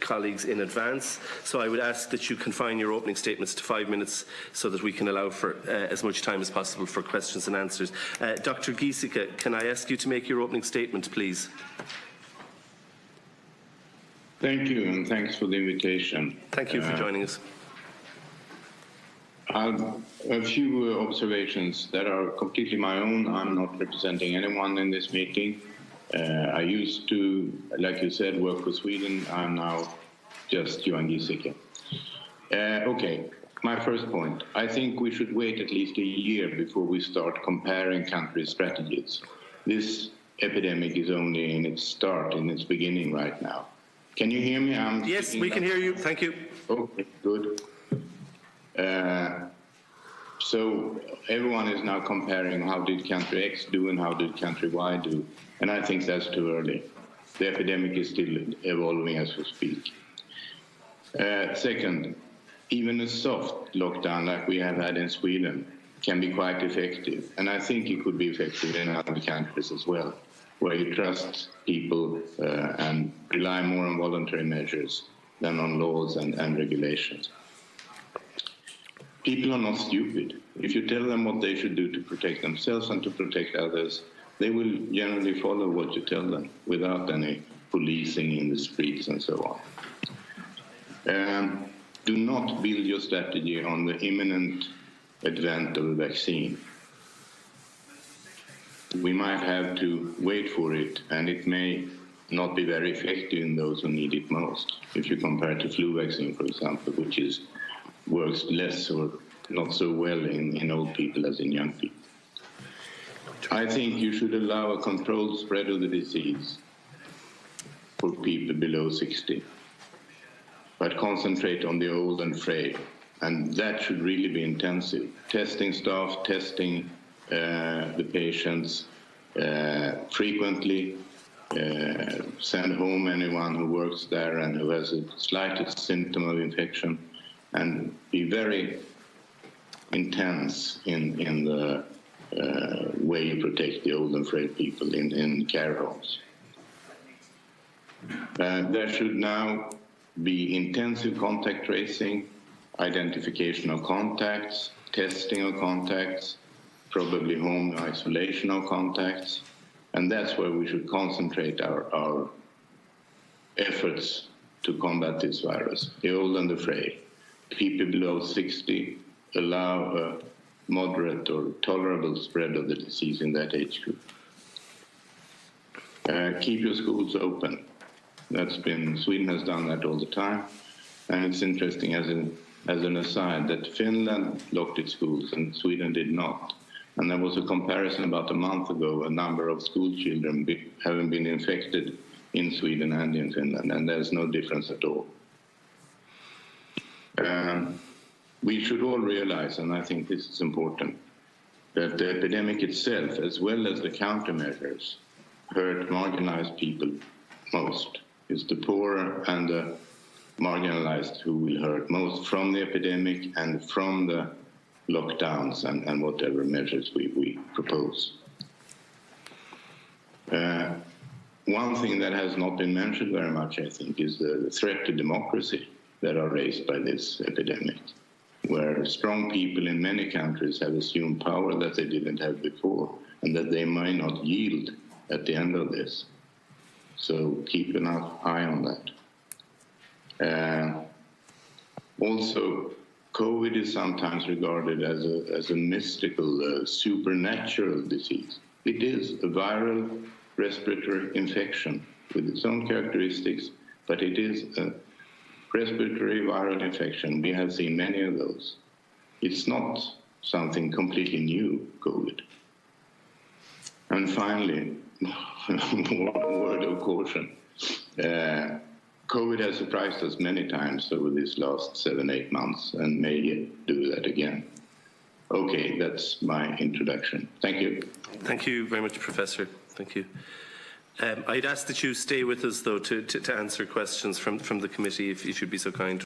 colleagues in advance, so I would ask that you confine your opening statements to 5 minutes so that we can allow for as much time as possible for questions and answers. Dr. Giesecke, can I ask you to make your opening statement, please? Thank you, and thanks for the invitation. Thank you for joining us. A few observations that are completely my own. I'm not representing anyone in this meeting. I used to, like you said, work for Sweden. I'm now just Johan Giesecke. Okay, my first point. I think we should wait at least a year before we start comparing country strategies. This epidemic is only in its start, in its beginning right now. Can you hear me? Yes, we can hear you. Thank you. Okay, good. So everyone is now comparing how did country X do and how did country Y do, and I think that's too early. The epidemic is still evolving as we speak. Second, even a soft lockdown like we have had in Sweden can be quite effective, and I think it could be effective in other countries as well, where you trust people and rely more on voluntary measures than on laws and regulations. People are not stupid. If you tell them what they should do to protect themselves and to protect others, they will generally follow what you tell them without any policing in the streets and so on. Do not build your strategy on the imminent advent of a vaccine. We might have to wait for it, and it may not be very effective in those who need it most. If you compare to flu vaccine, for example, which works less or not so well in old people as in young people. I think you should allow a controlled spread of the disease for people below 60, but concentrate on the old and frail, and that should really be intensive. Testing staff, testing the patients frequently, send home anyone who works there and who has a slightest symptom of infection, and be very intense in the way you protect the old and frail people in care homes. There should now be intensive contact tracing, identification of contacts, testing of contacts, probably home isolation of contacts, and that's where we should concentrate our efforts to combat this virus, the old and the frail. People below 60, allow a moderate or tolerable spread of the disease in that age group. Keep your schools open. Sweden has done that all the time, and it's interesting as an aside that Finland locked its schools and Sweden did not. And there was a comparison about a month ago, a number of school children having been infected in Sweden and in Finland, and there's no difference at all. We should all realize, and I think this is important, that the epidemic itself, as well as the countermeasures, hurt marginalized people most. It's the poor and the marginalized who will hurt most from the epidemic and from the lockdowns and whatever measures we propose. One thing that has not been mentioned very much, I think, is the threat to democracy that are raised by this epidemic, where strong people in many countries have assumed power that they didn't have before, and that they might not yield at the end of this. So keep an eye on that. Also, COVID is sometimes regarded as a mystical, supernatural disease. It is a viral respiratory infection with its own characteristics, but it is a respiratory viral infection. We have seen many of those. It's not something completely new, COVID. And finally, one word of caution. COVID has surprised us many times over these last 7-8 months and may do that again. Okay, that's my introduction. Thank you. Thank you very much, Professor. Thank you. I'd ask that you stay with us, though, to answer questions from the committee, if you'd be so kind.